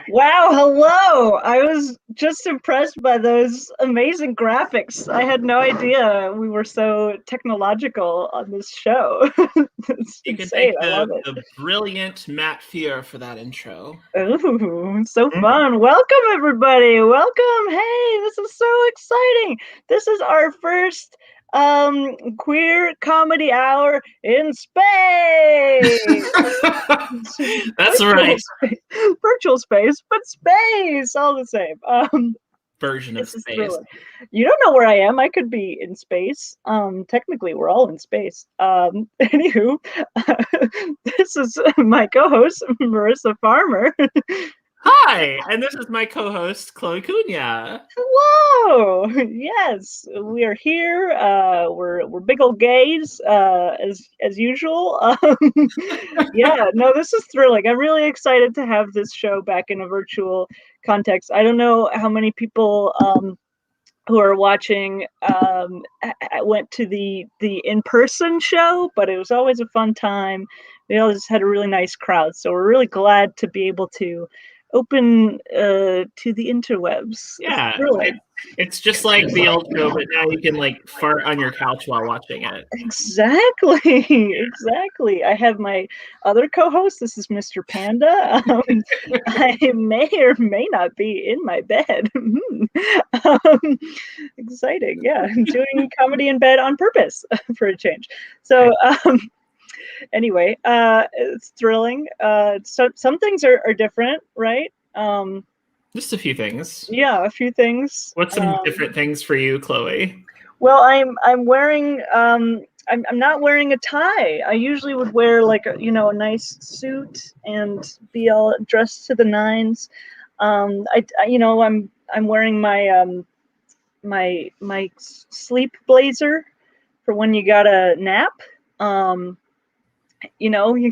Wow, hello! I was just impressed by those amazing graphics. I had no idea we were so technological on this show. It's you can insane. thank I love it. the brilliant Matt Fear for that intro. Ooh, so fun. Welcome, everybody. Welcome. Hey, this is so exciting. This is our first queer comedy hour in space. That's right. Virtual space, but space all the same. Version of space. Thrilling. You don't know where I am. I could be in space. Technically, we're all in space. Anywho, this is my co-host, Marissa Farmer. Hi, and this is my co-host, Chloé Cunha. Hello. Yes, we are here. We're big old gays, as usual. Yeah, no, this is thrilling. I'm really excited to have this show back in a virtual context. I don't know how many people who are watching went to the in-person show, but it was always a fun time. We always had a really nice crowd, so we're really glad to be able to open to the interwebs. Yeah, it's just like the old show, but now you can like fart on your couch while watching it. Exactly. I have my other co-host. This is Mr. Panda. I may or may not be in my bed. Exciting. Yeah, I'm doing comedy in bed on purpose for a change. So anyway, it's thrilling. So some things are different, right? Just a few things. Yeah, a few things. What's some different things for you, Chloé? Well, I'm wearing I'm not wearing a tie. I usually would wear like a nice suit and be all dressed to the nines. I'm wearing my sleep blazer for when you gotta nap. You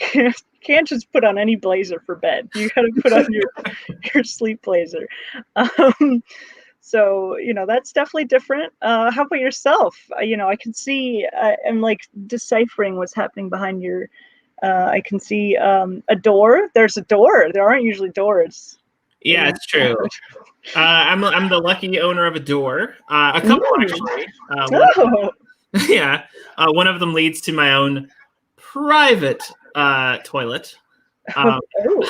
can't just put on any blazer for bed. You gotta put on your sleep blazer. So that's definitely different. How about yourself? I can see I'm like deciphering what's happening behind your. I can see a door. There's a door. There aren't usually doors. Yeah, it's true. I'm the lucky owner of a door. A couple actually. One of them leads to my own private toilet. Oh,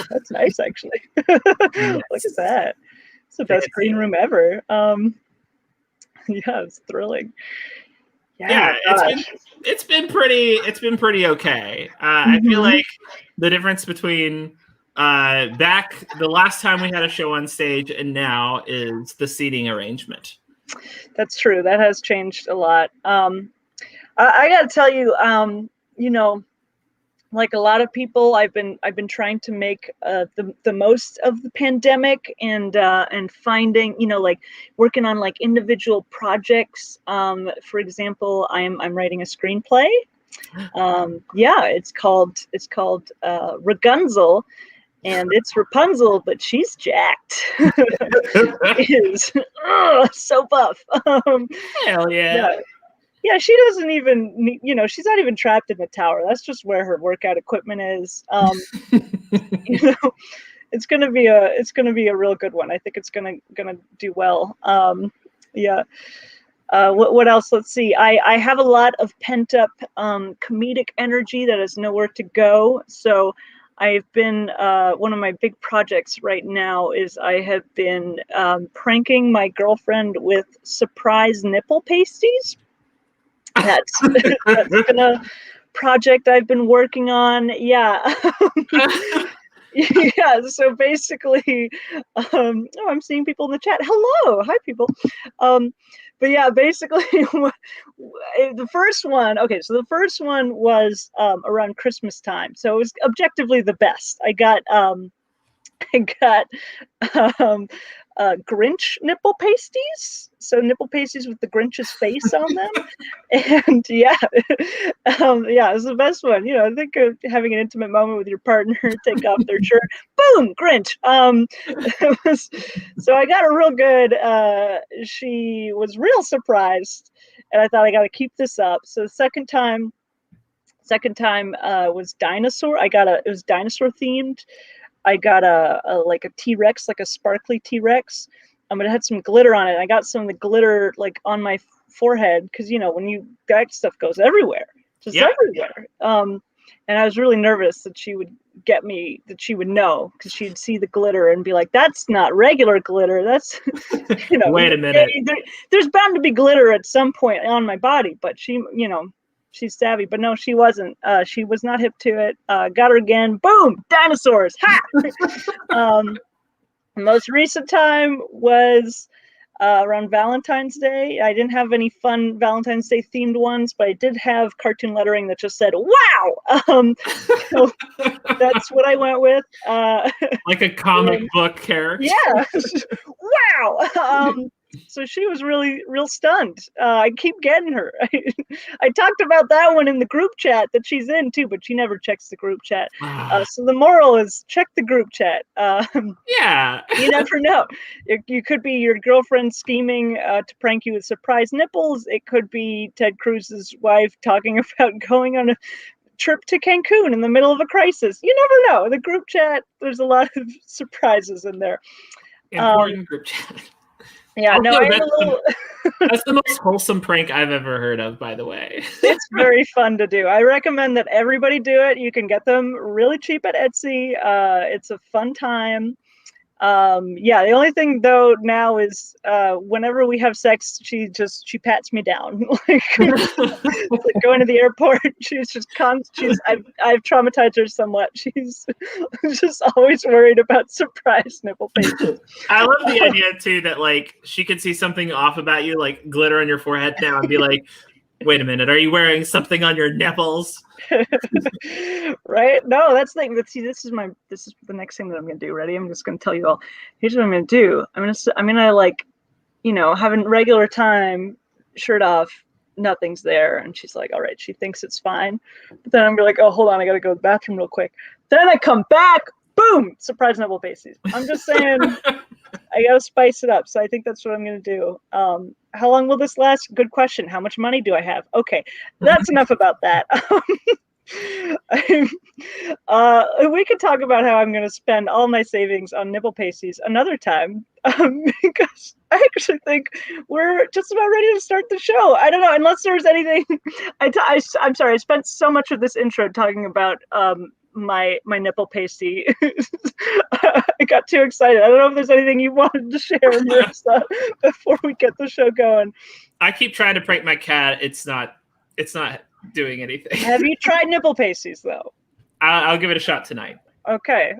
that's nice, actually. Yes. Look at that. It's the best green room ever. Yeah, it's thrilling. Yeah, it's been pretty okay. I feel like the difference between back the last time we had a show on stage and now is the seating arrangement. That's true. That has changed a lot. I gotta tell you, like a lot of people, I've been trying to make the most of the pandemic and finding, like working on like individual projects. For example, I'm writing a screenplay. It's called Ragunzel, and it's Rapunzel, but she's jacked. Is so buff. Hell yeah. Yeah, she doesn't even, she's not even trapped in the tower. That's just where her workout equipment is. It's gonna be a real good one. I think it's gonna do well. What else? Let's see. I have a lot of pent up comedic energy that has nowhere to go. So I've been one of my big projects right now is I have been pranking my girlfriend with surprise nipple pasties. That's been a project I've been working on. Yeah. Yeah. So basically, I'm seeing people in the chat. Hello. Hi, people. But yeah, basically, the first one. Okay, so the first one was around Christmas time. So it was objectively the best. I got Grinch nipple pasties. So nipple pasties with the Grinch's face on them. And it was the best one. I think of having an intimate moment with your partner, take off their shirt, boom, Grinch. So I got a real good, she was real surprised, and I thought I got to keep this up. So the second time was dinosaur. It was dinosaur themed. I got a T-Rex, like a sparkly T-Rex. It had some glitter on it. I got some of the glitter like on my forehead because when that stuff goes everywhere, just everywhere. And I was really nervous that she would get me, that she would know, because she'd see the glitter and be like, "That's not regular glitter. That's Wait a minute. There's bound to be glitter at some point on my body." But she, she's savvy, but no, she wasn't. She was not hip to it. Got her again. Boom! Dinosaurs. Ha! Most recent time was around Valentine's Day. I didn't have any fun Valentine's Day themed ones, but I did have cartoon lettering that just said "Wow." So that's what I went with. Like a comic book character. Yeah. Wow. So she was real stunned. I keep getting her. I talked about that one in the group chat that she's in too, but she never checks the group chat. So the moral is check the group chat. Yeah. You never know. You could be your girlfriend scheming to prank you with surprise nipples. It could be Ted Cruz's wife talking about going on a trip to Cancun in the middle of a crisis. You never know. The group chat, there's a lot of surprises in there. Important group chat. Yeah, no, that's the most wholesome prank I've ever heard of, by the way. It's very fun to do. I recommend that everybody do it. You can get them really cheap at Etsy. It's a fun time. The only thing though now is whenever we have sex, she pats me down. Like going to the airport, I've traumatized her somewhat. She's just always worried about surprise nipple pages. I love the idea too that like she could see something off about you, like glitter on your forehead now, and be like, Wait a minute. Are you wearing something on your nipples? Right? No, that's the thing. See, this is the next thing that I'm gonna do. Ready? I'm just gonna tell you all. Here's what I'm gonna do. I'm gonna like, having regular time, shirt off, nothing's there, and she's like, all right, she thinks it's fine. But then I'm gonna be like, oh, hold on, I gotta go to the bathroom real quick. Then I come back, boom, surprise nipple pasties. I'm just saying, I gotta spice it up. So I think that's what I'm gonna do. How long will this last? Good question. How much money do I have? Okay, that's enough about that. We could talk about how I'm going to spend all my savings on nipple pasties another time, because I actually think we're just about ready to start the show. I don't know, unless there's anything. I'm sorry, I spent so much of this intro talking about my nipple pasty. I got too excited. I don't know if there's anything you wanted to share, Marissa, before we get the show going. I keep trying to prank my cat. It's not doing anything. Have you tried nipple pasties though? I'll give it a shot tonight. Okay,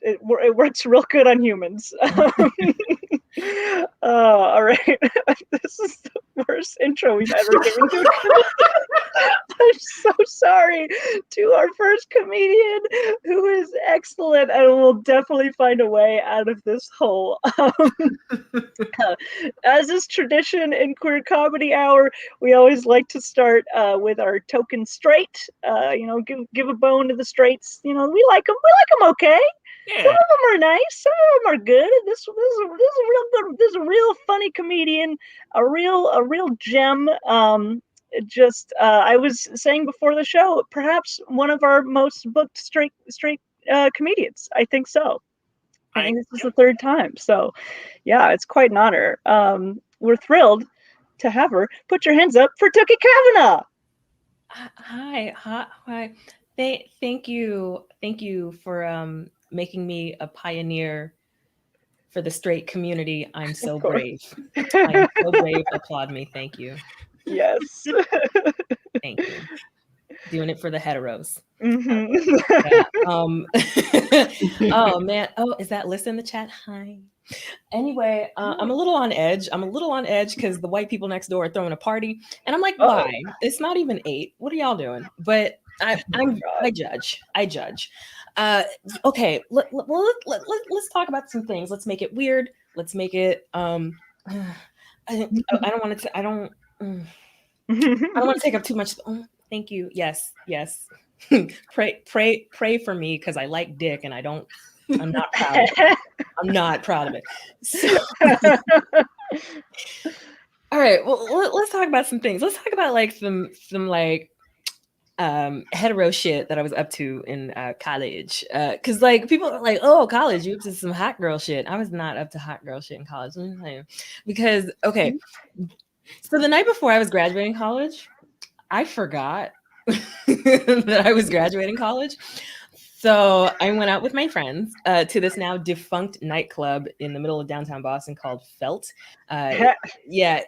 it works real good on humans. All right. This is the worst intro we've ever given to. I'm so sorry to our first comedian, who is excellent and will definitely find a way out of this hole. As is tradition in Queer Comedy Hour, we always like to start with our token straight. Give a bone to the straights. We like them. We like them okay. Yeah. Some of them are nice. Some of them are good. This is a real good. This is a real funny comedian. A real gem. I was saying before the show, perhaps one of our most booked straight comedians. I think so. I think this is the third time. So, yeah, it's quite an honor. We're thrilled to have her. Put your hands up for Tooky Kavanagh. Hi. Thank you for making me a pioneer for the straight community. I'm so brave. I'm so brave. Applaud me. Thank you. Yes. Thank you. Doing it for the heteros. Mm-hmm. Oh man. Oh, is that Lissa in the chat? Hi. Anyway, I'm a little on edge. Because the white people next door are throwing a party, and I'm like, why? It's not even 8. What are y'all doing? But I judge. Okay. Let's talk about some things. Let's make it weird. Let's make it. I don't want to. I don't want to take up too much. Thank you. Yes. Pray for me, because I like dick and I'm not proud of it. I'm not proud of it. So, all right. Well, let's talk about some things. Let's talk about like some like hetero shit that I was up to in college. Because like people are like, oh, college, you up to some hot girl shit. I was not up to hot girl shit in college. Because okay. So the night before I was graduating college, I forgot that I was graduating college. So I went out with my friends to this now defunct nightclub in the middle of downtown Boston called Felt. Yeah,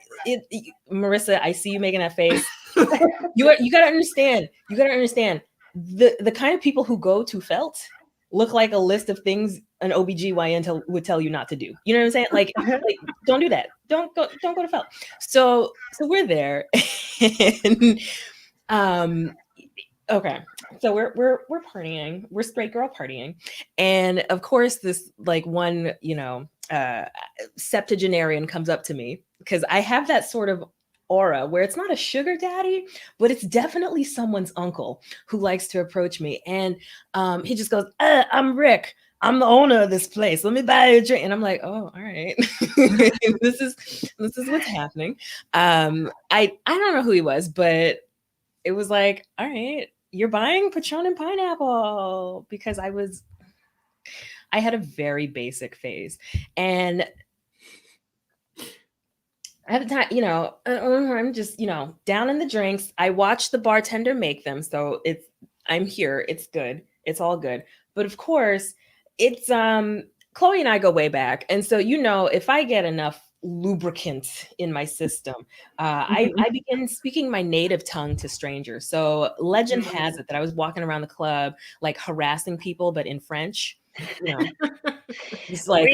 Marissa, I see you making that face. You gotta understand. The kind of people who go to Felt look like a list of things an OBGYN would tell you not to do. You know what I'm saying? Like don't do that. Don't go to Felt. So we're there. And, okay. So we're partying. We're straight girl partying. And of course this like one, septuagenarian comes up to me, because I have that sort of aura where it's not a sugar daddy, but it's definitely someone's uncle who likes to approach me. And he just goes, I'm Rick. I'm the owner of this place. Let me buy you a drink. And I'm like, oh, all right. This is what's happening. I don't know who he was, but it was like, all right, you're buying Patron and pineapple, because I had a very basic phase. And at the time, I'm just, down in the drinks. I watched the bartender make them. So I'm here. It's good. It's all good. But of course, it's Chloé and I go way back. And so, if I get enough lubricant in my system, I begin speaking my native tongue to strangers. So legend has it that I was walking around the club like harassing people, but in French. it's like,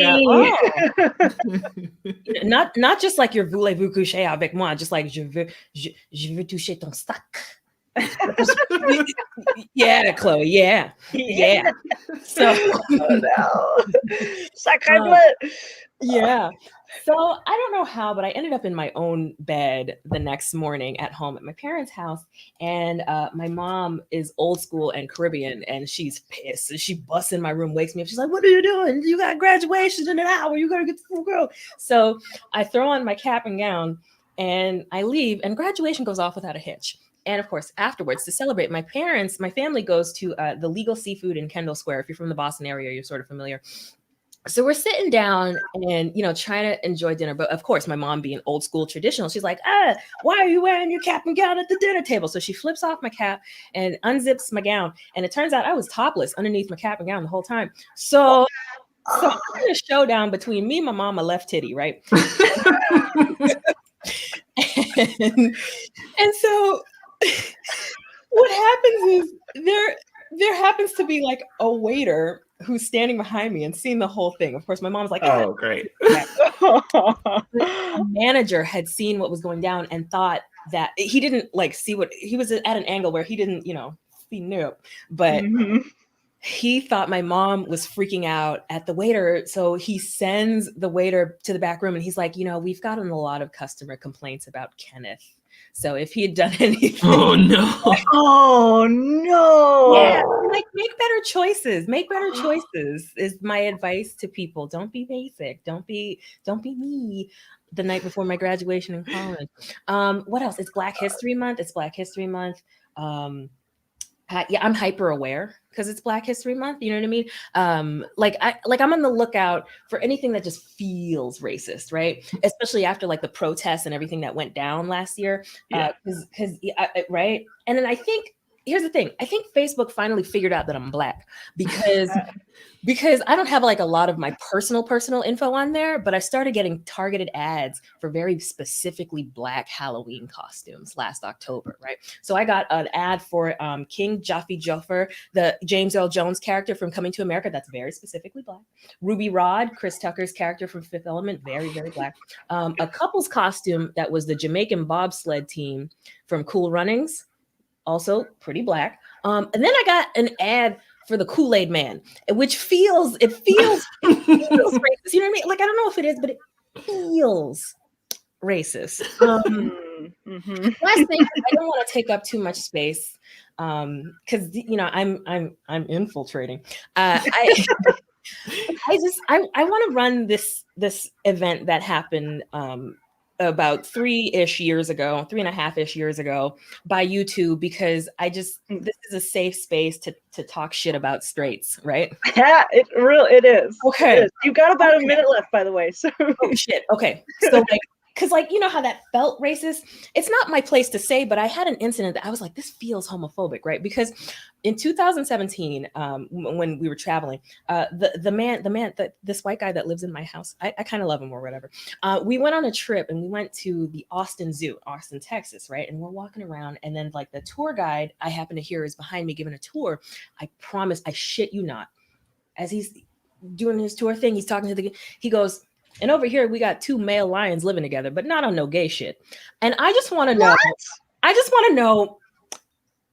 not just like your voulez-vous coucher avec moi, just like je veux toucher ton sac. Yeah, Chloe. Yeah. So, Sacré bleu. Yeah. So I don't know how, but I ended up in my own bed the next morning at home at my parents' house. And my mom is old school and Caribbean, and she's pissed. And she busts in my room, wakes me up. She's like, "What are you doing? You got graduation in an hour. You gotta get the full girl." So I throw on my cap and gown and I leave, and graduation goes off without a hitch. And of course, afterwards, to celebrate, my family goes to the Legal Seafood in Kendall Square. If you're from the Boston area, you're sort of familiar. So we're sitting down and, trying to enjoy dinner. But of course, my mom being old school traditional, she's like, why are you wearing your cap and gown at the dinner table? So she flips off my cap and unzips my gown. And it turns out I was topless underneath my cap and gown the whole time. So a showdown between me and my mom, my left titty, right? and so what happens is there happens to be like a waiter who's standing behind me and seeing the whole thing. Of course, my mom's like, "Oh, great." The manager had seen what was going down and thought that he didn't like see what he was at an angle where he didn't, see nope. But he thought my mom was freaking out at the waiter. So he sends the waiter to the back room and he's like, we've gotten a lot of customer complaints about Kenneth. So if he had done anything, oh no, yeah, like make better choices. Make better choices is my advice to people. Don't be basic. Don't be me. The night before my graduation in college. What else? It's Black History Month. I'm hyper aware because it's Black History Month. You know what I mean? I'm on the lookout for anything that just feels racist, right? Especially after like the protests and everything that went down last year. Right? And then I think here's the thing. I think Facebook finally figured out that I'm Black because I don't have like a lot of my personal info on there, but I started getting targeted ads for very specifically Black Halloween costumes last October, right? So I got an ad for King Jaffe Joffer, the James Earl Jones character from Coming to America, that's very specifically Black. Ruby Rod, Chris Tucker's character from Fifth Element, very, very Black. A couple's costume that was the Jamaican bobsled team from Cool Runnings, also pretty Black. And then I got an ad for the Kool-Aid Man, which feels racist. You know what I mean? Like, I don't know if it is, but it feels racist. Last thing, I don't want to take up too much space because I'm infiltrating. I want to run this event that happened about 3.5-ish years ago by YouTube, because this is a safe space to talk shit about straights, right? Yeah, it is. Okay. It is. You've got about a minute left, by the way. So oh shit. Okay. So because how that felt racist, it's not my place to say, but I had an incident that I was like, this feels homophobic, right? Because in 2017, when we were traveling, this white guy that lives in my house, I kind of love him or whatever. We went on a trip and we went to the Austin Zoo, Austin, Texas, right? And we're walking around, and then like the tour guide I happen to hear is behind me giving a tour. I promise, I shit you not, as he's doing his tour thing, he's talking to he goes, and over here, we got 2 male lions living together, but not on no gay shit. And I just want to know, I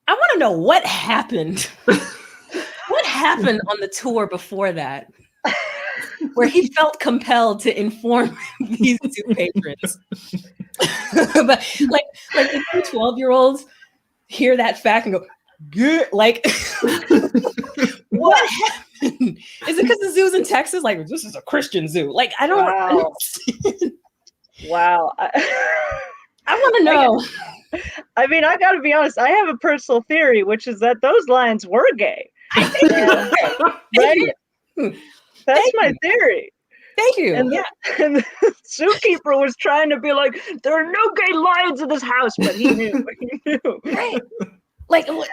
want to know what happened. What happened on the tour before that, where he felt compelled to inform these 2 patrons. But like the 2 12-year-olds hear that fact and go, good, like, what happened? Is it because the zoo's in Texas? Like, this is a Christian zoo. Like, I don't understand. Wow. I want to know. I mean, I got to be honest. I have a personal theory, which is that those lions were gay. I think right? That's my theory. Thank you. And the zookeeper was trying to be like, there are no gay lions in this house, but he knew. Right. Like what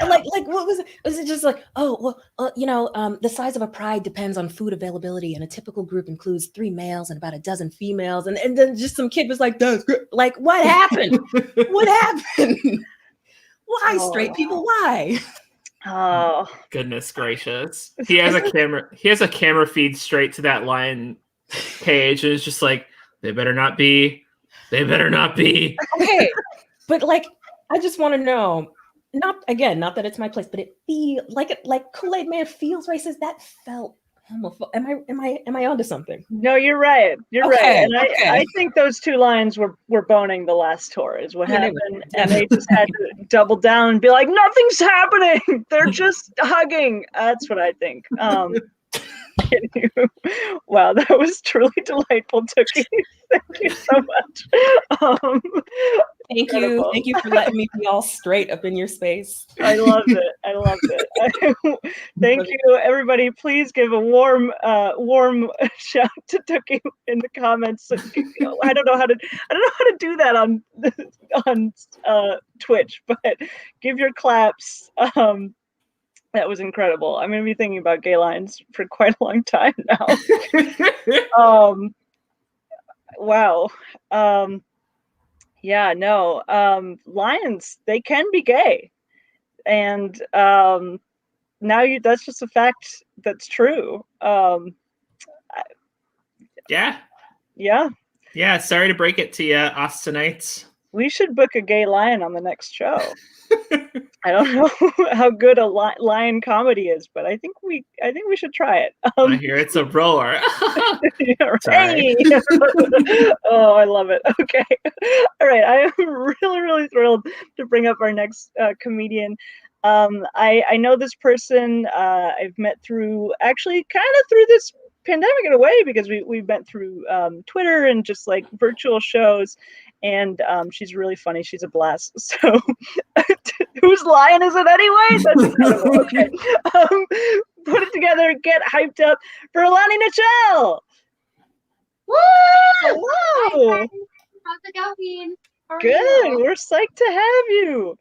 was it? Was it just like, the size of a pride depends on food availability, and a typical group includes 3 males and about a dozen females, and then just some kid was like, that's good. Like, what happened? What happened? Why, straight people? Why? Oh, goodness gracious! He has a camera feed straight to that lion cage, and it's just like, they better not be. They better not be. Okay, but like, I just want to know. Not that it's my place, but it feels like Kool-Aid Man feels racist. That felt homophobic. Am I onto something? No, you're right. You're right. And I think those two lions were boning the last tour is what happened. And they just had to double down and be like, nothing's happening. They're just hugging. That's what I think. Wow, that was truly delightful, Tooky. Thank you so much. Thank you for letting me be all straight up in your space. I loved it. Thank you, everybody. Please give a warm shout to Tooky in the comments. I don't know how to do that on Twitch, but give your claps. That was incredible. I'm going to be thinking about gay lines for quite a long time now. Wow. Yeah, no. Lions, they can be gay. And that's just a fact that's true. Yeah. Yeah. Sorry to break it to you, Austinites. We should book a gay lion on the next show. I don't know how good a lion comedy is, but I think we should try it. I hear it's a roar. Yeah, right. Oh, I love it. Okay. All right. I am really, really thrilled to bring up our next comedian. I know this person I've met through this pandemic in a way, because we met through Twitter and just like virtual shows. And she's really funny. She's a blast. So whose lion is it anyway? That's incredible. Okay. Put it together. Get hyped up for Elani Nichelle. Woo! Hello. Hi, how's it going? Good. We're psyched to have you.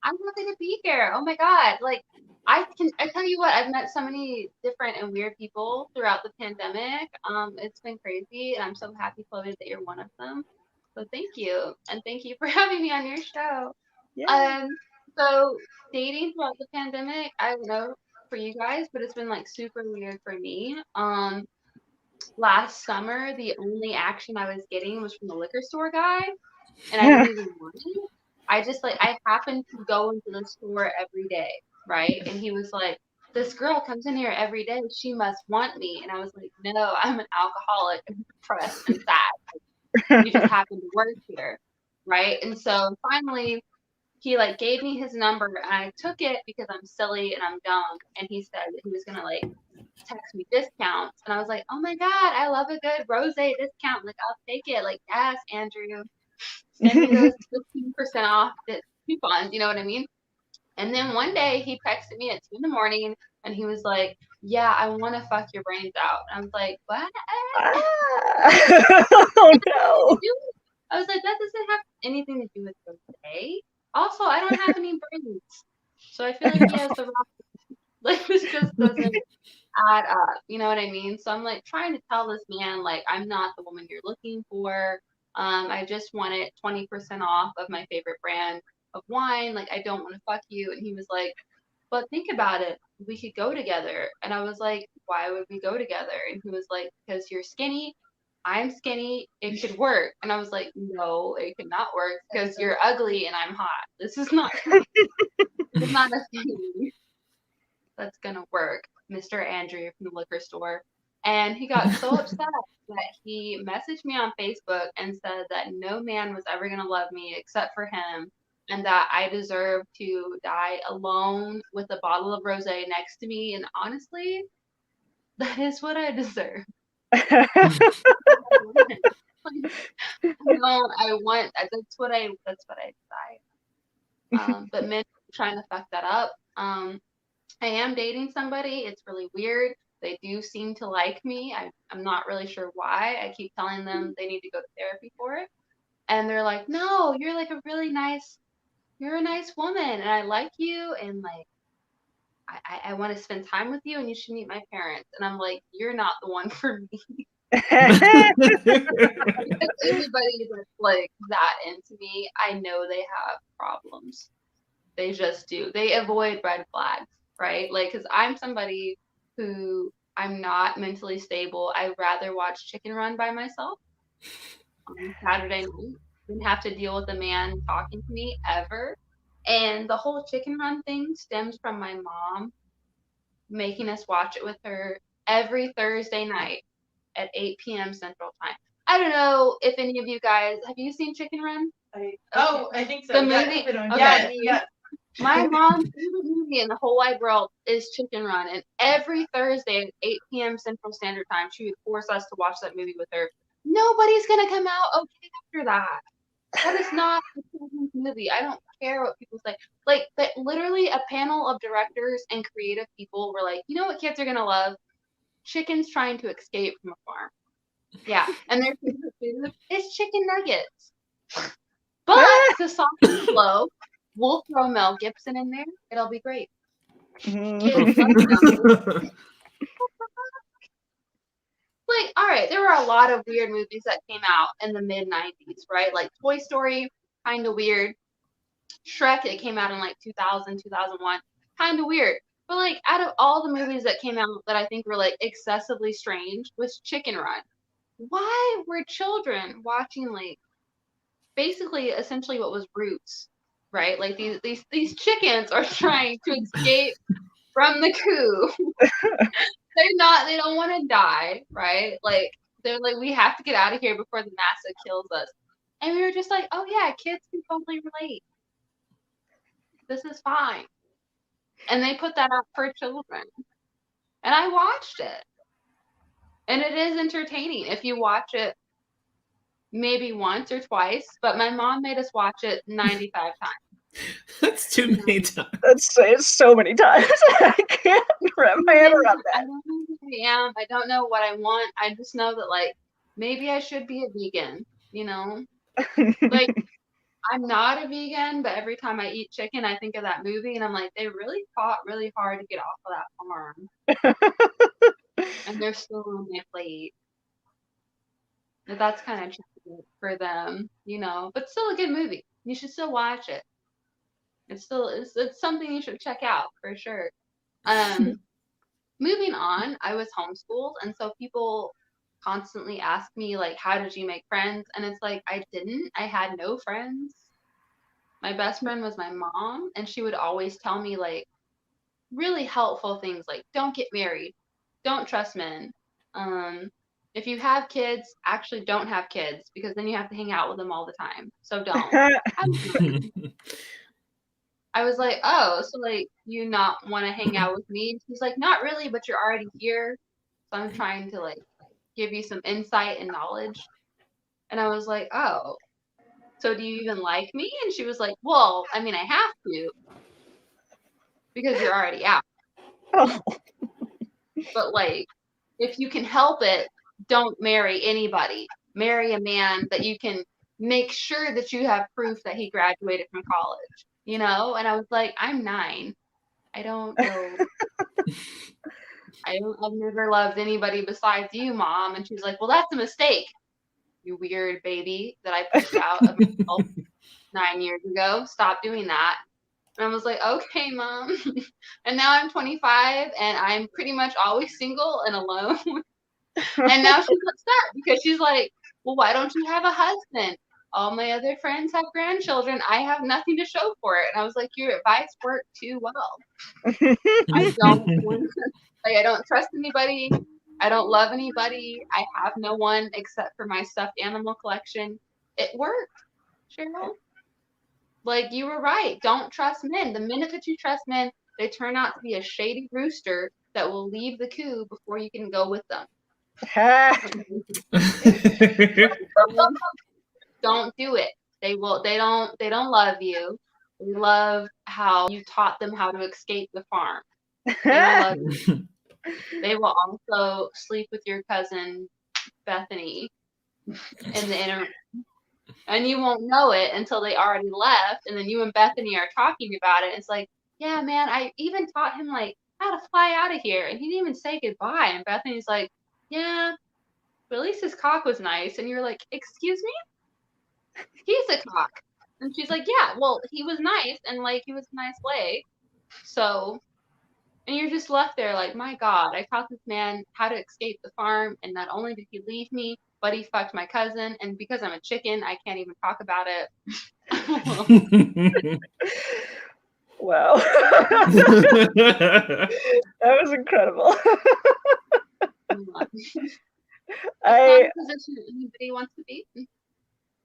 I'm happy to be here. Oh my God. Like, I tell you what, I've met so many different and weird people throughout the pandemic. It's been crazy, and I'm so happy, Chloé, that you're one of them. So thank you, and thank you for having me on your show. Yeah. So dating throughout the pandemic, I don't know for you guys, but it's been like super weird for me. Last summer, the only action I was getting was from the liquor store guy, and I didn't even want it. I happened to go into the store every day, right? And he was like, this girl comes in here every day. She must want me. And I was like, no, I'm an alcoholic and depressed and sad. You just happen to work here, right? And so finally, he like gave me his number, and I took it because I'm silly and I'm dumb. And he said that he was gonna like text me discounts, and I was like, oh my God, I love a good rosé discount. Like, I'll take it. Like, yes, Andrew, send me those 15% off coupons. You know what I mean? And then one day he texted me at 2 a.m, and he was like, yeah, I want to fuck your brains out. And I was like, what? Oh no. I was like, that doesn't have anything to do with rosé. Also, I don't have any brains. So I feel like he has the wrong, like, this just doesn't add up. You know what I mean? So I'm like trying to tell this man, like, I'm not the woman you're looking for. I just wanted 20% off of my favorite brand of wine. Like, I don't want to fuck you. And he was like, but think about it. We could go together. And I was like, why would we go together? And he was like, because you're skinny. I'm skinny. It could work. And I was like, no, it could not work because you're ugly and I'm hot. This is not it's not a thing that's going to work, Mr. Andrew from the liquor store. And he got so upset that he messaged me on Facebook and said that no man was ever going to love me except for him, and that I deserve to die alone with a bottle of rosé next to me. And honestly, that is what I deserve. That's what I decide. But men are trying to fuck that up. I am dating somebody. It's really weird. They do seem to like me. I'm not really sure why. I keep telling them they need to go to therapy for it. And they're like, no, you're like you're a nice woman, and I like you, and like I want to spend time with you, and you should meet my parents. And I'm like, you're not the one for me. Anybody that's like that into me, I know they have problems. They just do. They avoid red flags, right? Like, because I'm somebody who I'm not mentally stable. I'd rather watch Chicken Run by myself on Saturday night than have to deal with a man talking to me ever. And the whole Chicken Run thing stems from my mom making us watch it with her every Thursday night at 8 p.m. Central Time. I don't know if any of you guys, have you seen Chicken Run? I think so. The movie? Okay. Yeah. My mom's favorite movie in the whole wide world is Chicken Run. And every Thursday at 8 p.m. Central Standard Time, she would force us to watch that movie with her. Nobody's going to come out okay after that. That is not a children's movie. I don't care what people say. Like, but literally a panel of directors and creative people were like, you know what kids are going to love? Chickens trying to escape from a farm. Yeah. And their favorite food is chicken nuggets. But to soften the blow, we'll throw Mel Gibson in there. It'll be great. Kids love them. Like, all right, there were a lot of weird movies that came out in the mid-90s, right? Like Toy Story, kind of weird. Shrek, it came out in like 2000, 2001, kind of weird. But like, out of all the movies that came out that I think were like excessively strange was Chicken Run. Why were children watching like basically essentially what was Roots, right? Like these chickens are trying to escape from the coup. They don't want to die, right? Like, they're like, we have to get out of here before the NASA kills us. And we were just like, oh yeah, kids can totally relate. This is fine. And they put that out for children. And I watched it. And it is entertaining if you watch it maybe once or twice, but my mom made us watch it 95 times. That's too many times. It's so many times. I can't wrap my head around that. I don't know who I am. I don't know what I want. I just know that, like, maybe I should be a vegan, you know? Like, I'm not a vegan, but every time I eat chicken, I think of that movie, and I'm like, they really fought really hard to get off of that farm. And they're still on my plate. But that's kind of tricky for them, you know? But still a good movie. You should still watch it. It's something you should check out for sure. Moving on, I was homeschooled, and so people constantly ask me like, how did you make friends? And it's like, I didn't. I had no friends. My best friend was my mom, and she would always tell me like really helpful things like, don't get married, don't trust men. If you have kids, actually don't have kids, because then you have to hang out with them all the time. So don't. I was like, oh, so like you not want to hang out with me? She's like, not really, but you're already here. So I'm trying to like give you some insight and knowledge. And I was like, oh, so do you even like me? And she was like, well, I mean, I have to, because you're already out. Oh. But like, if you can help it, don't marry anybody. Marry a man that you can make sure that you have proof that he graduated from college. You know, and I was like, I'm 9. I don't know. I've never loved anybody besides you, Mom. And she's like, well, that's a mistake, you weird baby that I pushed out of myself 9 years ago. Stop doing that. And I was like, okay, Mom. And now I'm 25 and I'm pretty much always single and alone. And now she's upset because she's like, well, why don't you have a husband? All my other friends have grandchildren. I have nothing to show for it. And I was like, your advice worked too well. I don't trust anybody. I don't love anybody. I have no one except for my stuffed animal collection. It worked, Cheryl. Like, you were right. Don't trust men. The minute that you trust men, they turn out to be a shady rooster that will leave the coop before you can go with them. Don't do it. They don't love you. They love how you taught them how to escape the farm. They will love you. They will also sleep with your cousin Bethany in the interim. And you won't know it until they already left, and then you and Bethany are talking about it. It's like, yeah, man, I even taught him like how to fly out of here, and he didn't even say goodbye. And Bethany's like, yeah, but at least his cock was nice. And you're like, excuse me? He's a cock. And she's like, yeah, well, he was nice, and like he was a nice way. So, and you're just left there like, my God, I taught this man how to escape the farm, and not only did he leave me, but he fucked my cousin, and because I'm a chicken, I can't even talk about it. Wow. That was incredible. That's not a position that anybody wants to be.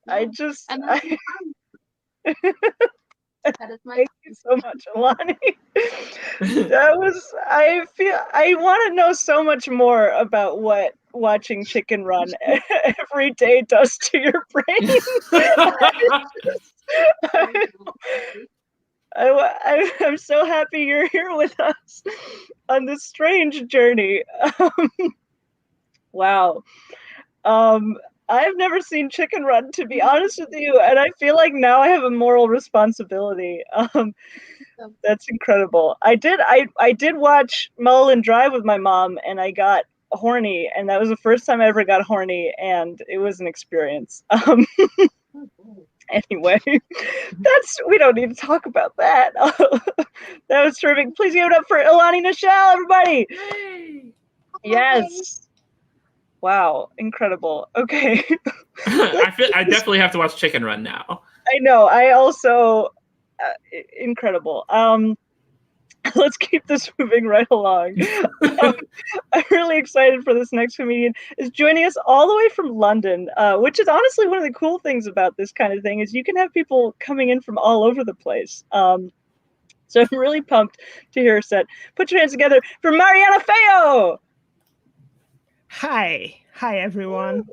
That is my Thank you so much, Elani. I want to know so much more about what watching Chicken Run every day does to your brain. I'm so happy you're here with us on this strange journey. Wow. I've never seen Chicken Run, to be honest with you, and I feel like now I have a moral responsibility. That's incredible. I did watch Mulholland Drive with my mom, and I got horny, and that was the first time I ever got horny, and it was an experience. Anyway, we don't need to talk about that. That was terrific. Please give it up for Elani Nichelle, everybody. Yay. Yes. Wow, incredible. Okay. I definitely have to watch Chicken Run now. I know. I also incredible. Let's keep this moving right along. I'm really excited for this next comedian. Is joining us all the way from London, which is honestly one of the cool things about this kind of thing is you can have people coming in from all over the place. So I'm really pumped to hear her set. Put your hands together for Mariana Feijó. Hi everyone.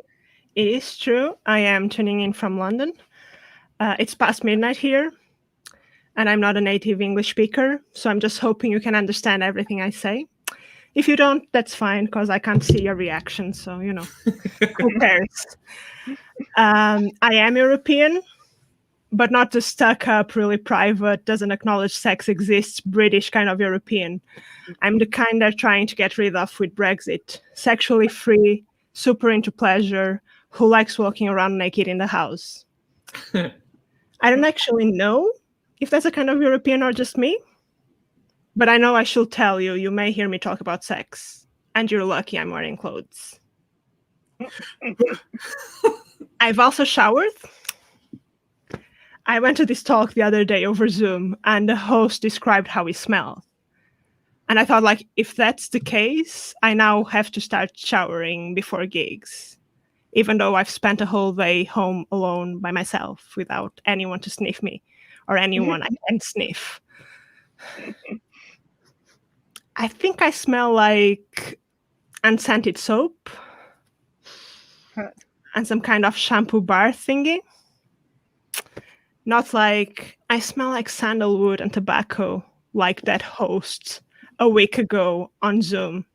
It is true. I am tuning in from London. It's past midnight here, and I'm not a native English speaker, so I'm just hoping you can understand everything I say. If you don't, that's fine, because I can't see your reaction, so, you know, who cares? I am European, but not the stuck-up, really private, doesn't acknowledge sex exists, British kind of European. I'm the kind they're trying to get rid of with Brexit. Sexually free, super into pleasure, who likes walking around naked in the house. I don't actually know if that's a kind of European or just me, but I know I should tell you, you may hear me talk about sex, and you're lucky I'm wearing clothes. I've also showered. I went to this talk the other day over Zoom, and the host described how he smelled. And I thought, like, if that's the case, I now have to start showering before gigs, even though I've spent a whole day home alone by myself without anyone to sniff me or anyone I can sniff. I think I smell like unscented soap and some kind of shampoo bar thingy. Not like, I smell like sandalwood and tobacco, like that host a week ago on Zoom.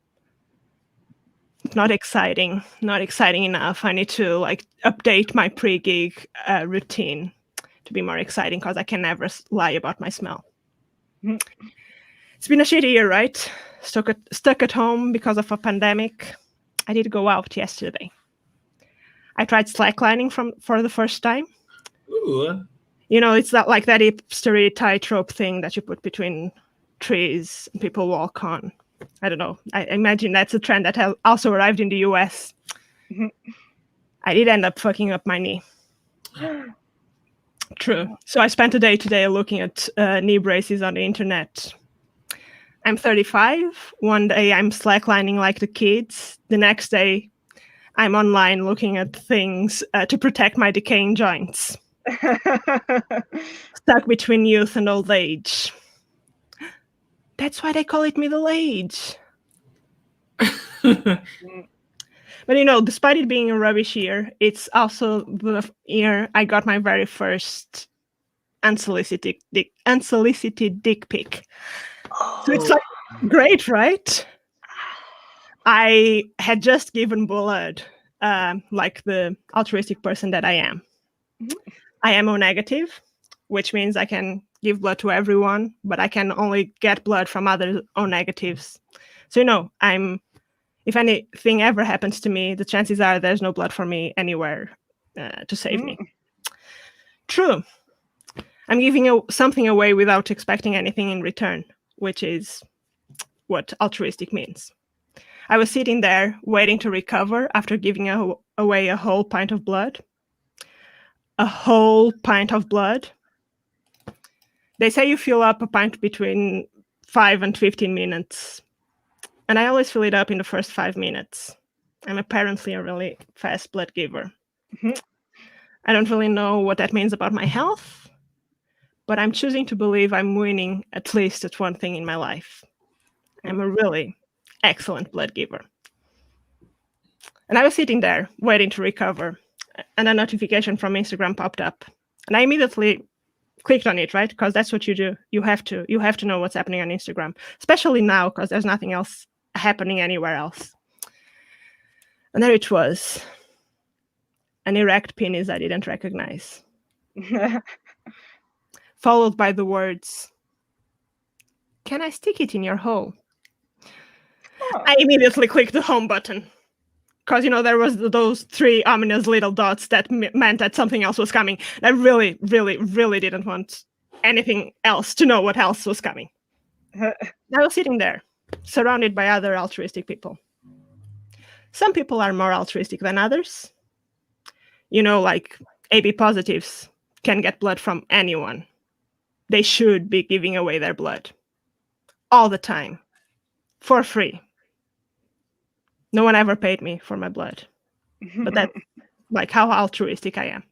Not exciting enough. I need to like update my pre-gig routine to be more exciting, because I can never lie about my smell. It's been a shitty year, right? Stuck at home because of a pandemic. I did go out yesterday. I tried slacklining for the first time. Ooh. You know, it's not like that hipstery tightrope thing that you put between trees and people walk on. I don't know. I imagine that's a trend that has also arrived in the US. I did end up fucking up my knee. True. So I spent a day today looking at knee braces on the internet. I'm 35. One day I'm slacklining like the kids. The next day I'm online looking at things to protect my decaying joints. Stuck between youth and old age. That's why they call it middle age. But you know, despite it being a rubbish year, it's also the year I got my very first unsolicited dick pic. So it's like great, right? I had just given blood, like the altruistic person that I am. I am O negative, which means I can give blood to everyone, but I can only get blood from other O negatives. So, you know, if anything ever happens to me, the chances are there's no blood for me anywhere to save me. True. I'm giving something away without expecting anything in return, which is what altruistic means. I was sitting there waiting to recover after giving away a whole pint of blood. A whole pint of blood. They say you fill up a pint between 5 and 15 minutes. And I always fill it up in the first 5 minutes. I'm apparently a really fast blood giver. I don't really know what that means about my health, but I'm choosing to believe I'm winning at least at one thing in my life. I'm a really excellent blood giver. And I was sitting there waiting to recover, and a notification from Instagram popped up. And I immediately clicked on it, right? Because that's what you do. You have to know what's happening on Instagram, especially now, because there's nothing else happening anywhere else. And there it was. An erect penis I didn't recognize. Followed by the words, "Can I stick it in your hole?" Oh. I immediately clicked the home button. Because, there was those 3 ominous little dots that meant that something else was coming. And I really, really, really didn't want anything else to know what else was coming. I was sitting there, surrounded by other altruistic people. Some people are more altruistic than others. Like AB positives can get blood from anyone. They should be giving away their blood. All the time. For free. No one ever paid me for my blood. But that's like how altruistic I am.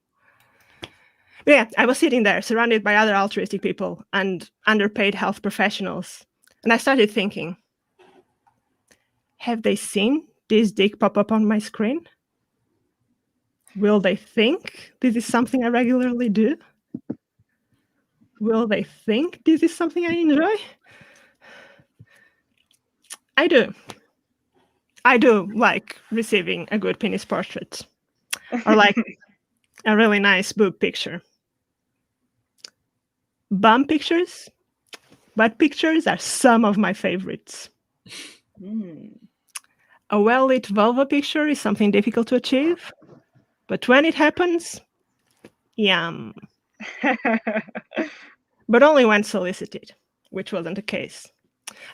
But yeah, I was sitting there surrounded by other altruistic people and underpaid health professionals. And I started thinking, have they seen this dick pop up on my screen? Will they think this is something I regularly do? Will they think this is something I enjoy? I do. I do like receiving a good penis portrait or like a really nice boob picture. Bum pictures, butt pictures are some of my favorites. A well-lit vulva picture is something difficult to achieve, but when it happens, yum. But only when solicited, which wasn't the case.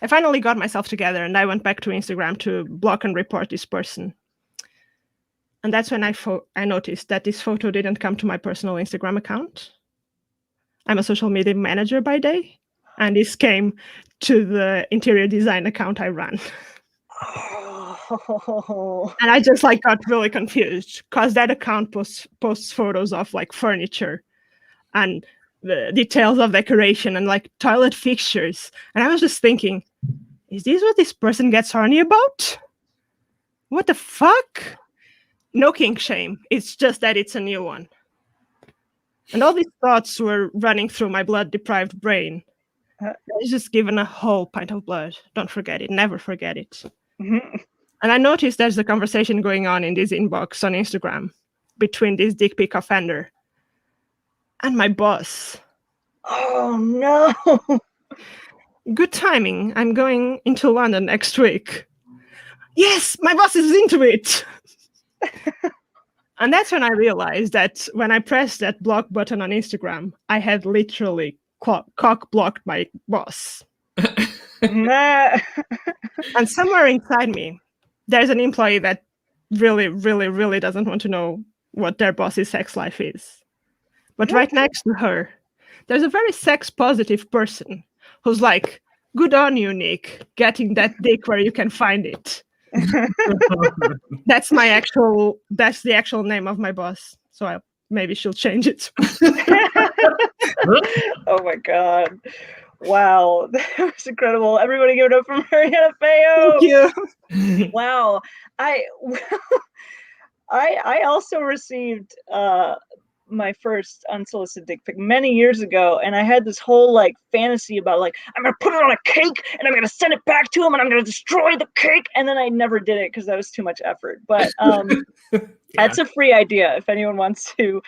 I finally got myself together and I went back to Instagram to block and report this person. And that's when I noticed that this photo didn't come to my personal Instagram account. I'm a social media manager by day, and this came to the interior design account I run. Oh. And I just got really confused because that account posts photos of furniture and the details of decoration and toilet fixtures. And I was just thinking, is this what this person gets horny about? What the fuck? No kink shame. It's just that it's a new one. And all these thoughts were running through my blood-deprived brain. I was just given a whole pint of blood. Don't forget it. Never forget it. Mm-hmm. And I noticed there's a conversation going on in this inbox on Instagram between this dick pic offender and my boss. Oh, no. Good timing. I'm going into London next week. Yes, my boss is into it. And that's when I realized that when I pressed that block button on Instagram, I had literally cock blocked my boss. And somewhere inside me, there's an employee that really, really, really doesn't want to know what their boss's sex life is. But right next to her, there's a very sex-positive person who's like, good on you, Nick, getting that dick where you can find it. That's the actual name of my boss. So maybe she'll change it. Oh my God. Wow. That was incredible. Everybody give it up for Mariana Feijó. Thank you. Wow. I also received my first unsolicited dick pic many years ago, and I had this whole fantasy about I'm gonna put it on a cake and I'm gonna send it back to him and I'm gonna destroy the cake, and then I never did it because that was too much effort. But yeah. That's a free idea if anyone wants to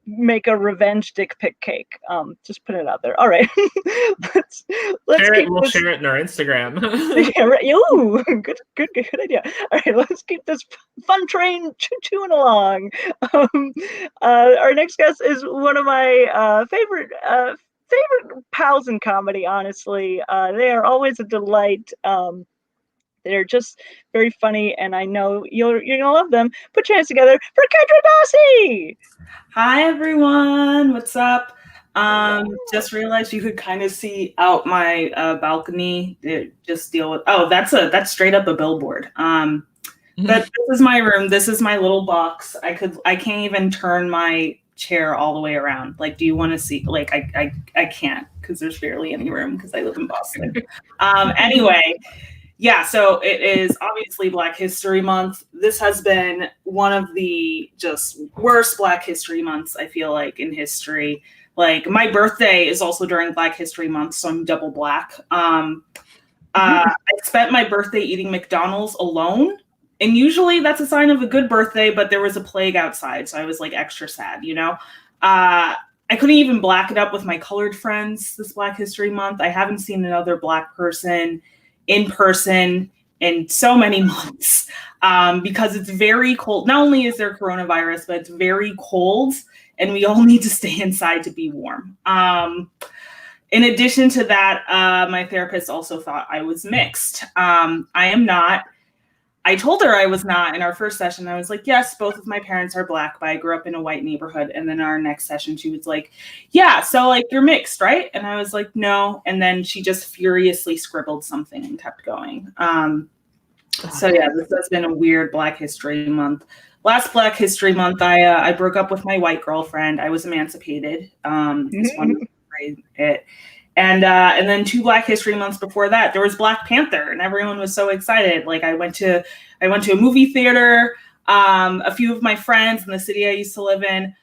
make a revenge dick pic cake. Just put it out there. All right. let's we'll share it in our Instagram. Yeah, right. Ooh, good idea. All right, let's keep this fun train chewing along. Our next guest is one of my favorite pals in comedy. Honestly, they are always a delight. They're just very funny, and I know you're gonna love them. Put your hands together for Kendra Dawsey. Hi everyone, what's up? Just realized you could kind of see out my balcony. Just deal with. Oh, that's straight up a billboard. This is my room. This is my little box. I can't even turn my chair all the way around. Like, do you want to see? Like, I can't because there's barely any room because I live in Boston. Anyway. Yeah, so it is obviously Black History Month. This has been one of the just worst Black History Months, I feel like, in history. Like, my birthday is also during Black History Month, so I'm double black. I spent my birthday eating McDonald's alone, and usually that's a sign of a good birthday, but there was a plague outside, so I was, like, extra sad, you know? I couldn't even black it up with my colored friends this Black History Month. I haven't seen another Black person in person in so many months because it's very cold. Not only is there coronavirus, but it's very cold and we all need to stay inside to be warm. In addition to that, my therapist also thought I was mixed. I am not. I told her I was not in our first session. I was like, yes, both of my parents are Black, but I grew up in a white neighborhood. And then our next session, she was like, yeah, so like you're mixed, right? And I was like, no. And then she just furiously scribbled something and kept going. So yeah, this has been a weird Black History Month. Last Black History Month, I broke up with my white girlfriend. I was emancipated. This one was it. And then 2 Black History Months before that, there was Black Panther, and everyone was so excited. Like I went to a movie theater. A few of my friends in the city I used to live in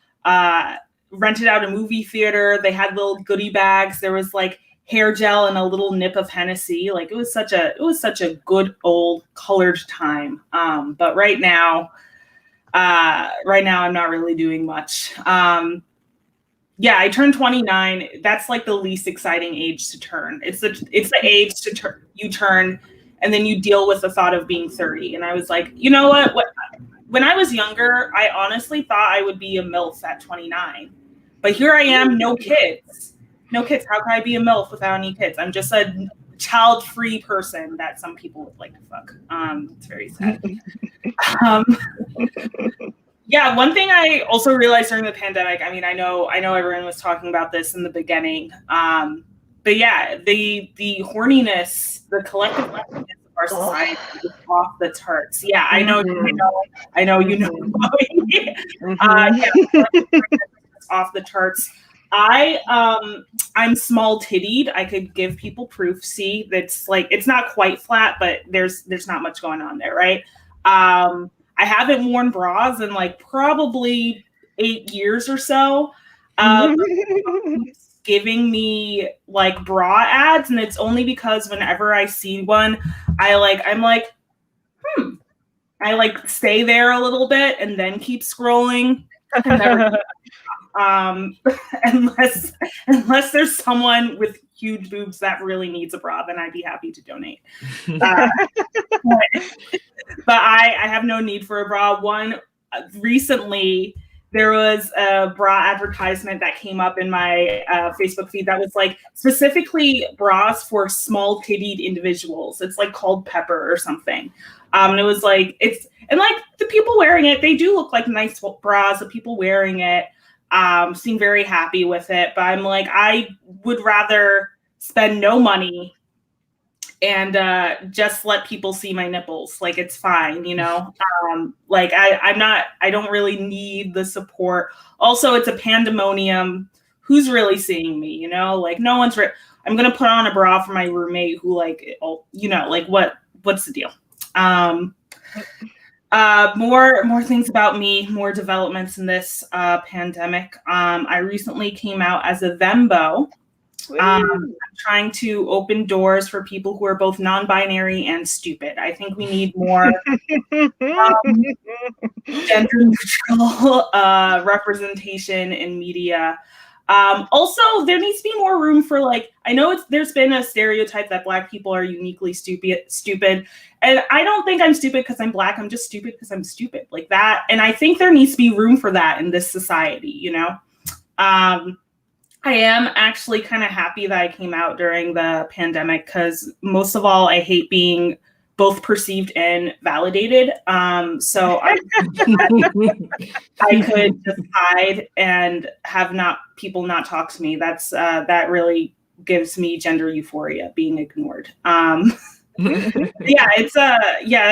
rented out a movie theater. They had little goodie bags. There was like hair gel and a little nip of Hennessy. Like it was such a good old colored time. But right now I'm not really doing much. Yeah, I turned 29. That's like the least exciting age to turn. It's the age to you turn, and then you deal with the thought of being 30. And I was like, you know what? When I was younger, I honestly thought I would be a MILF at 29. But here I am, no kids. No kids. How can I be a MILF without any kids? I'm just a child-free person that some people would like to fuck. It's very sad. Yeah, one thing I also realized during the pandemic, I mean, I know everyone was talking about this in the beginning, but yeah, the horniness, the collective horniness of our society is off the charts. Yeah, I know, you know. Off the charts. I'm small tittied. I could give people proof. See, that's like, it's not quite flat, but there's not much going on there, right? I haven't worn bras in like probably 8 years or so. Giving me like bra ads, and it's only because whenever I see one, I'm like, I like stay there a little bit and then keep scrolling. Unless there's someone with huge boobs that really needs a bra, then I'd be happy to donate. But I have no need for a bra. Recently, there was a bra advertisement that came up in my Facebook feed that was like specifically bras for small tittied individuals. It's like called Pepper or something. And it was like, and like the people wearing it, they do look like nice bras. The people wearing it seem very happy with it. But I'm like, I would rather spend no money and just let people see my nipples. Like, it's fine, you know? I don't really need the support. Also, it's a pandemonium. Who's really seeing me, you know? Like, no one's I'm going to put on a bra for my roommate who, like, you know, like, what's the deal? More things about me, more developments in this pandemic. I recently came out as a Vembo. I'm trying to open doors for people who are both non-binary and stupid. I think we need more gender neutral representation in media. Also, there needs to be more room for, like, I know there's been a stereotype that Black people are uniquely stupid. And I don't think I'm stupid because I'm Black. I'm just stupid because I'm stupid, like that. And I think there needs to be room for that in this society, you know? I am actually kind of happy that I came out during the pandemic because most of all, I hate being both perceived and validated. So I could just hide and have people not talk to me. That's that really gives me gender euphoria, being ignored. It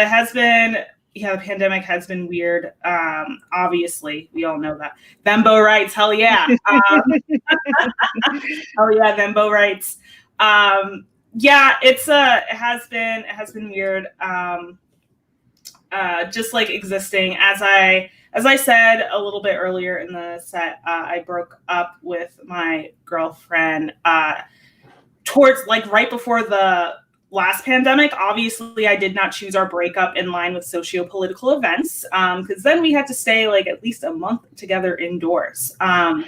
has been. Yeah, the pandemic has been weird. Obviously, we all know that. Thembo rights, hell yeah. Hell yeah, Thembo rights. It has been weird. Just like existing. As I said a little bit earlier in the set, I broke up with my girlfriend towards, like, right before the last pandemic. Obviously, I did not choose our breakup in line with socio-political events, because then we had to stay like at least a month together indoors. I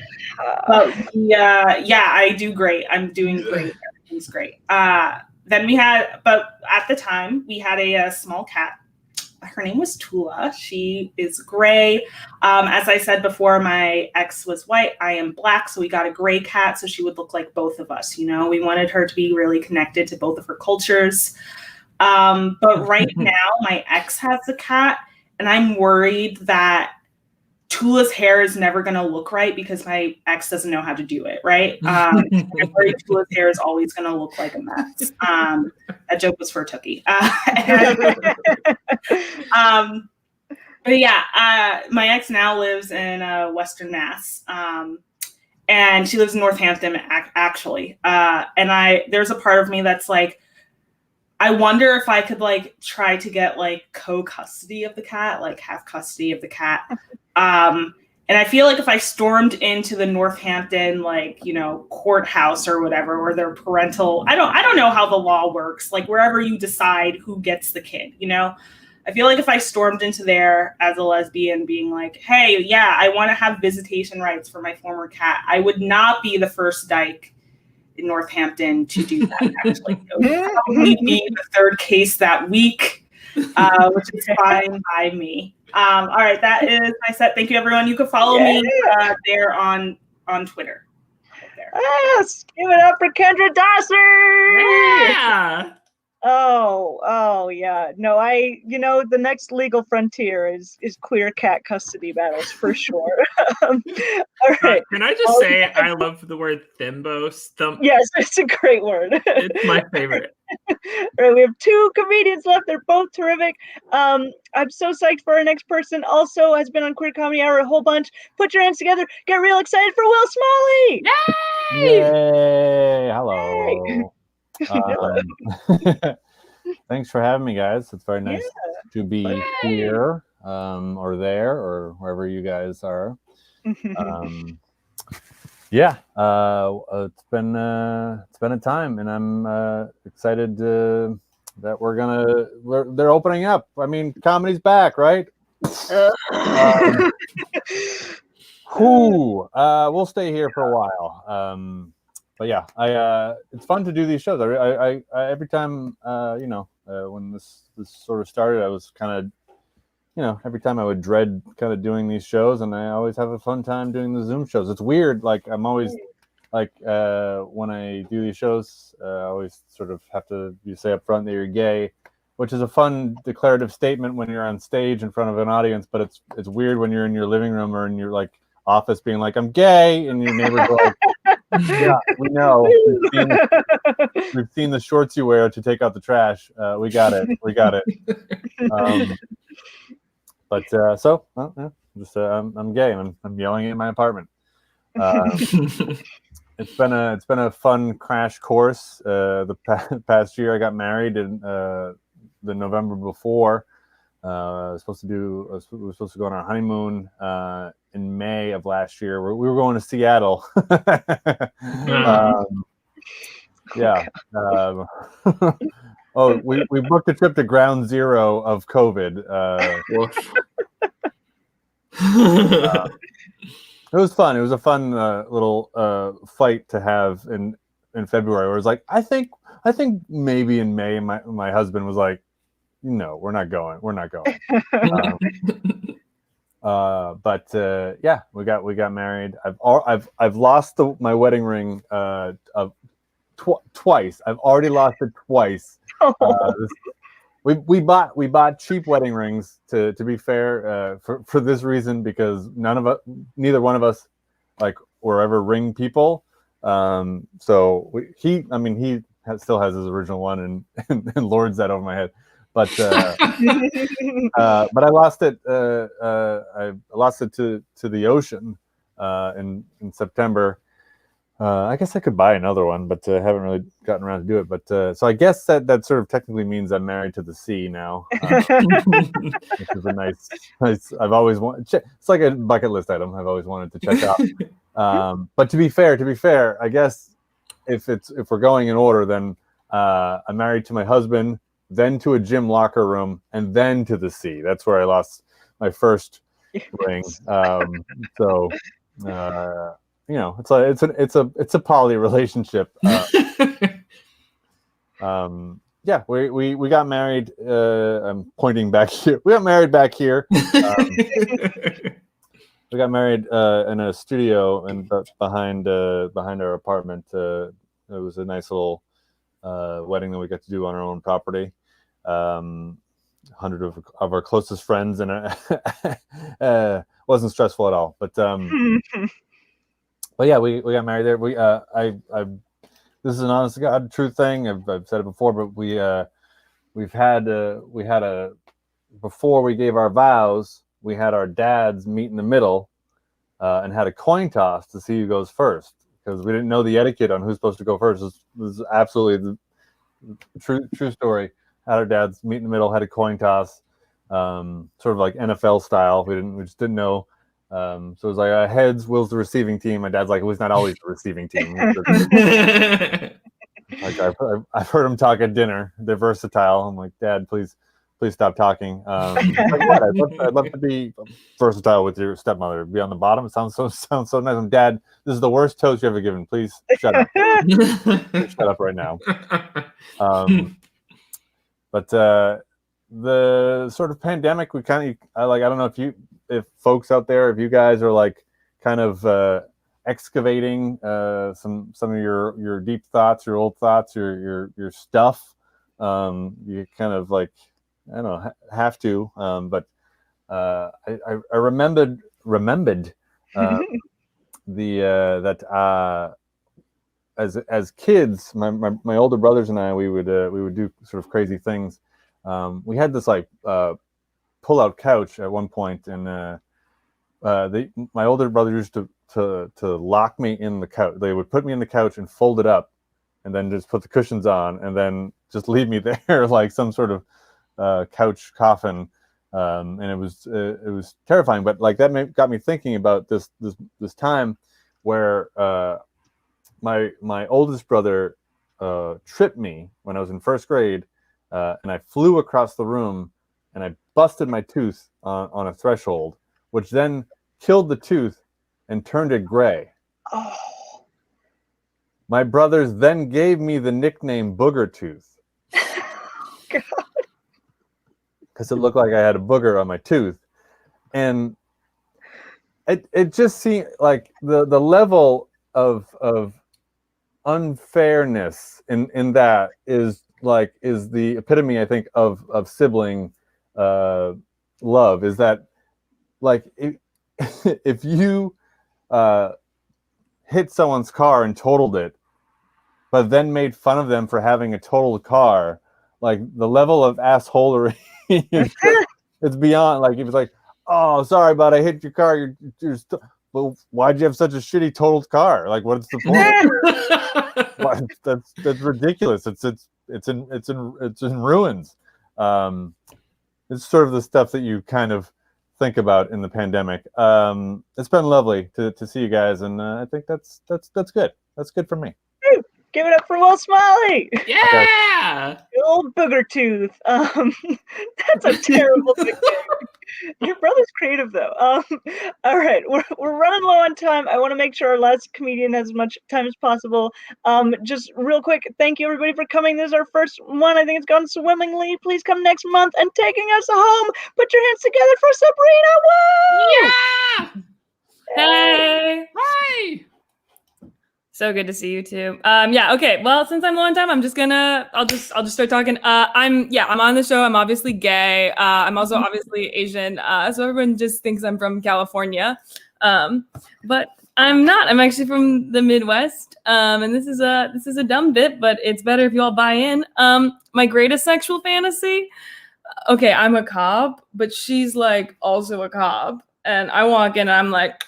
do great. I'm doing great. Everything's great. But at the time, we had a small cat. Her name was Tula. She is gray. As I said before, my ex was white. I am Black, so we got a gray cat, so she would look like both of us. You know, we wanted her to be really connected to both of her cultures. But right now, my ex has a cat, and I'm worried that Tula's hair is never going to look right because my ex doesn't know how to do it, right? I'm worried Tula's hair is always going to look like a mess. That joke was for Tooky. My ex now lives in Western Mass, and she lives in Northampton, actually. And there's a part of me that's like, I wonder if I could, like, try to get, like, co-custody of the cat, like have custody of the cat. And I feel like if I stormed into the Northampton, like, you know, courthouse or whatever, where their parental, I don't know how the law works, like wherever you decide who gets the kid, you know, I feel like if I stormed into there as a lesbian being like, hey, yeah, I want to have visitation rights for my former cat, I would not be the first dyke in Northampton to do that, actually. It would probably be the third case that week, which is fine by me. All right, that is my set. Thank you, everyone. You can follow me there on Twitter. Right there. Yes, give it up for Kendra Dawsey. Yeah. Oh, yeah. No, the next legal frontier is queer cat custody battles for sure. All right. Can I just say I love the word thimbo? Yes, it's a great word. It's my favorite. All right, we have 2 comedians left. They're both terrific. I'm so psyched for our next person. Also has been on Queer Comedy Hour a whole bunch. Put your hands together. Get real excited for Will Smalley. Yay! Yay! Hello. Thanks for having me, guys. It's very nice to be here, or there, or wherever you guys are. It's been a time, and I'm excited that they're opening up. I mean, comedy's back, right? We'll stay here for a while. But yeah, it's fun to do these shows. I every time, when this sort of started, I was kind of, every time I would dread kind of doing these shows, and I always have a fun time doing the Zoom shows. It's weird. Like, I'm always like, when I do these shows, I always sort of have to say up front that you're gay, which is a fun declarative statement when you're on stage in front of an audience. But it's weird when you're in your living room or in your like office being like, I'm gay, and your neighbors are like, yeah, we know. We've seen the shorts you wear to take out the trash. We got it. I'm gay, and I'm yelling in my apartment. It's been a fun crash course. The past year, I got married in the November before. We were supposed to go on our honeymoon in May of last year. We were going to Seattle. Yeah. We booked a trip to ground zero of COVID. It was fun. It was a fun little fight to have in February. Where it was like, I think maybe in May, my husband was like, no, we're not going. But yeah, we got married. I've lost my wedding ring twice. I've already lost it twice. We bought cheap wedding rings to be fair for this reason, because neither one of us like were ever ring people. So he still has his original one and lords that over my head. But I lost it. I lost it to the ocean in September. I guess I could buy another one, but I haven't really gotten around to do it. But so I guess that sort of technically means I'm married to the sea now, which is a nice. I've always wanted. It's like a bucket list item. I've always wanted to check out. But to be fair, I guess if we're going in order, then I'm married to my husband, then to a gym locker room, and then to the sea. That's where I lost my first ring. So. It's a poly relationship. Yeah, we got married. I'm pointing back here. We got married back here. We got married in a studio and behind our apartment. It was a nice little wedding that we got to do on our own property. 100 of our closest friends, and wasn't stressful at all. But yeah, we got married there. This is an honest to God true thing. I've said it before, but we had before we gave our vows, we had our dads meet in the middle and had a coin toss to see who goes first, because we didn't know the etiquette on who's supposed to go first. This was absolutely the true story. Had our dads meet in the middle, had a coin toss, sort of like NFL style. We just didn't know. So it was like heads, Will's the receiving team. My dad's like, well, he's not always the receiving team. Like I've heard him talk at dinner. They're versatile. I'm like, Dad, please stop talking. Like, what? I'd love to be versatile with your stepmother. Be on the bottom. It sounds so nice. I'm, Dad, this is the worst toast you ever given. Please shut up. Please shut up right now. But the sort of pandemic, we kind of I don't know if folks out there, if you guys are like kind of excavating some of your deep thoughts, your old thoughts, your stuff, you kind of like, I don't know, have to. But I remembered that as kids, my older brothers and I, we would do sort of crazy things. We had this like pull-out couch at one point, and my older brother used to lock me in the couch. They would put me in the couch and fold it up, and then just put the cushions on, and then just leave me there like some sort of couch coffin. And it was terrifying. But like that got me thinking about this time where my oldest brother tripped me when I was in first grade, and I flew across the room, and I busted my tooth on a threshold, which then killed the tooth and turned it gray. Oh. My brothers then gave me the nickname Booger Tooth. God. Because it looked like I had a booger on my tooth. And it just seemed like the level of unfairness in that is the epitome, I think, of sibling love. Is that like if you hit someone's car and totaled it, but then made fun of them for having a totaled car, like the level of assholery, it's beyond. Like he was like, "Oh, sorry, bud, I hit your car. Well, why'd you have such a shitty totaled car? Like, what's the point?" That's ridiculous. It's in ruins. It's sort of the stuff that you kind of think about in the pandemic. It's been lovely to see you guys, and I think that's good. That's good for me. Give it up for Will Smalley. Yeah. The old booger tooth. That's a terrible nickname. Your brother's creative though. All right, we're running low on time. I want to make sure our last comedian has as much time as possible. Just real quick, thank you everybody for coming. This is our first one. I think it's gone swimmingly. Please come next month and taking us home. Put your hands together for Sabrina. Woo! Yeah. Hey. Hi. So good to see you too. Yeah. Okay. Well, since I'm low on time, I'll just start talking. I'm on the show. I'm obviously gay. I'm also obviously Asian. So everyone just thinks I'm from California. But I'm not. I'm actually from the Midwest. And this is a dumb bit, but it's better if you all buy in. My greatest sexual fantasy. Okay, I'm a cop, but she's like also a cop. And I walk in and I'm like,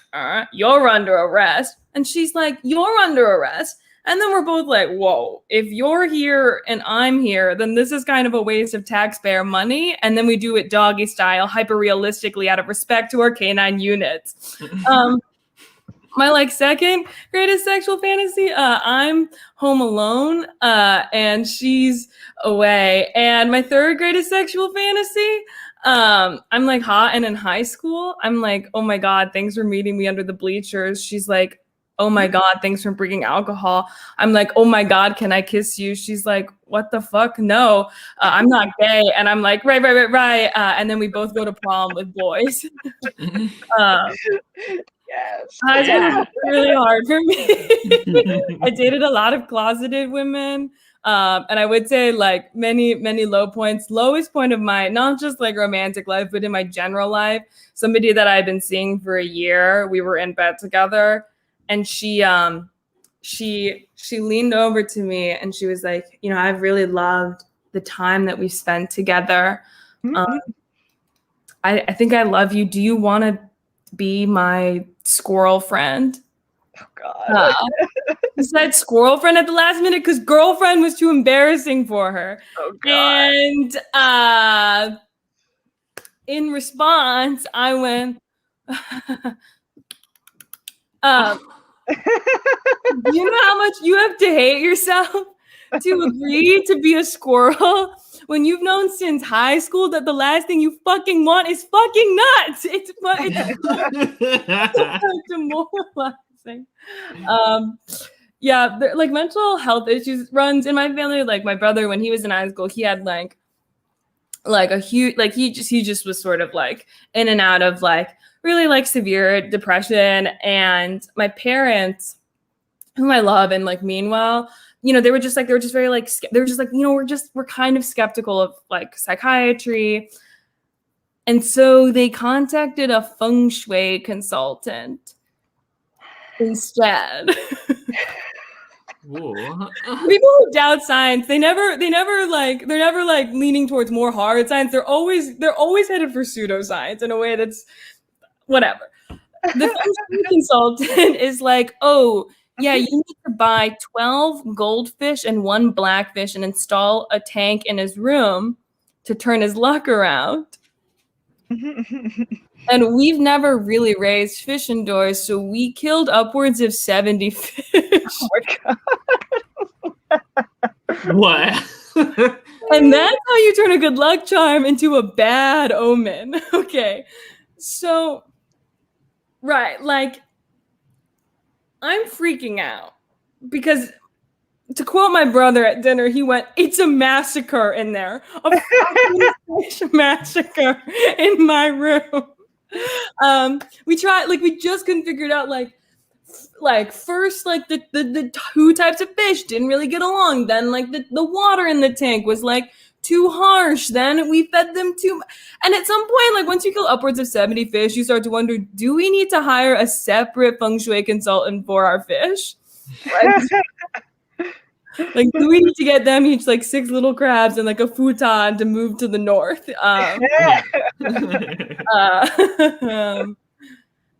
you're under arrest. And she's like, you're under arrest. And then we're both like, whoa, if you're here and I'm here, then this is kind of a waste of taxpayer money. And then we do it doggy style, hyper realistically out of respect to our canine units. My second greatest sexual fantasy, I'm home alone and she's away. And my third greatest sexual fantasy, I'm like hot and in high school. I'm like, oh my God, thanks for meeting me under the bleachers. She's like, oh my God, thanks for bringing alcohol. I'm like, oh my God, can I kiss you? She's like, what the fuck? No, I'm not gay. And I'm like, right. And then we both go to prom with boys. Yes. It's been really hard for me. I dated a lot of closeted women. And I would say many low points. Lowest point of my, not just romantic life, but in my general life, somebody that I'd been seeing for a year, we were in bed together. And she leaned over to me and she was like, I've really loved the time that we spent together. I think I love you. Do you want to be my squirrel friend? Oh God. She said squirrel friend at the last minute because girlfriend was too embarrassing for her. Oh God. And in response, I went, you know how much you have to hate yourself to agree to be a squirrel when you've known since high school that the last thing you fucking want is fucking nuts? It's demoralizing. Yeah, mental health issues runs in my family. My brother, when he was in high school, he had a huge he just was sort of in and out of really severe depression. And my parents, whom I love and mean well, they were just very we're kind of skeptical of psychiatry. And so they contacted a feng shui consultant instead. People who doubt science, they're never leaning towards more hard science. They're always headed for pseudoscience in a way that's whatever. The feng shui consultant is oh, yeah, you need to buy 12 goldfish and 1 blackfish and install a tank in his room to turn his luck around. And we've never really raised fish indoors, so we killed upwards of 70 fish. Oh my God. What? And that's how you turn a good luck charm into a bad omen. Okay. So, right, I'm freaking out because, to quote my brother at dinner, he went, "It's a massacre in there. A fucking massacre in my room." We tried, we just couldn't figure it out. First, the 2 types of fish didn't really get along. Then, the water in the tank was too harsh. Then we fed them too much. And at some point, once you kill upwards of 70 fish, you start to wonder, do we need to hire a separate feng shui consultant for our fish? Do we need to get them each 6 little crabs and a futon to move to the north?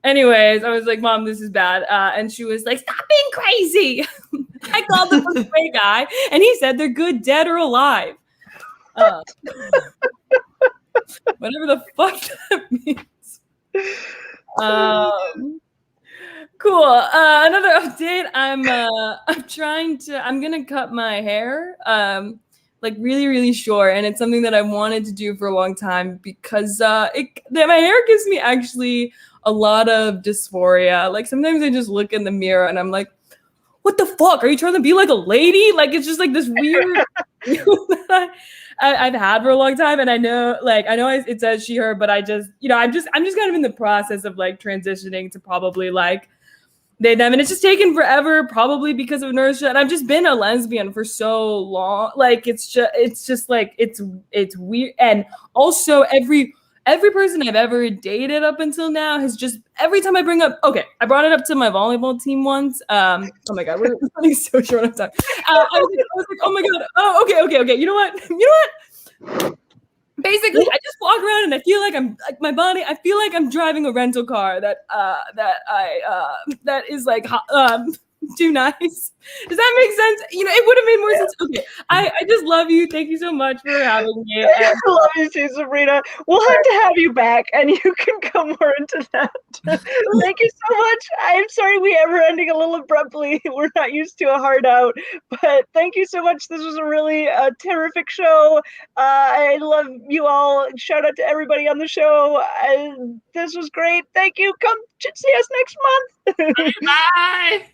Anyways, I was like, Mom, this is bad. And she was like, stop being crazy. I called the feng shui guy and he said they're good, dead or alive. Whatever the fuck that means. Cool. Cool. Another update. I'm gonna cut my hair, like really, really short, and it's something that I wanted to do for a long time because my hair gives me actually a lot of dysphoria. Like sometimes I just look in the mirror and I'm like, what the fuck? Are you trying to be like a lady? Like it's just like this weird that I've had for a long time, and I know it says she, her, but I just, I'm just kind of in the process of like transitioning to probably like they, them, and it's just taken forever, probably because of inertia. And I've just been a lesbian for so long, like it's just like it's weird. And also every person I've ever dated up until now has just, every time I bring up, okay, I brought it up to my volleyball team once. Oh my God, we're running so short of time. I was like, oh my God, oh, okay. You know what? Basically, I just walk around and I feel like I'm like my body. I feel like I'm driving a rental car that is like too nice. Does that make sense? It would have made more sense. Okay, I just love you. Thank you so much for having me. I love you too, Sabrina. We'll have to have you back, and you can go more into that. Thank you so much. I'm sorry we're ending a little abruptly. We're not used to a hard out, but thank you so much. This was a really terrific show. I love you all. Shout out to everybody on the show. This was great. Thank you. Come see us next month. Bye.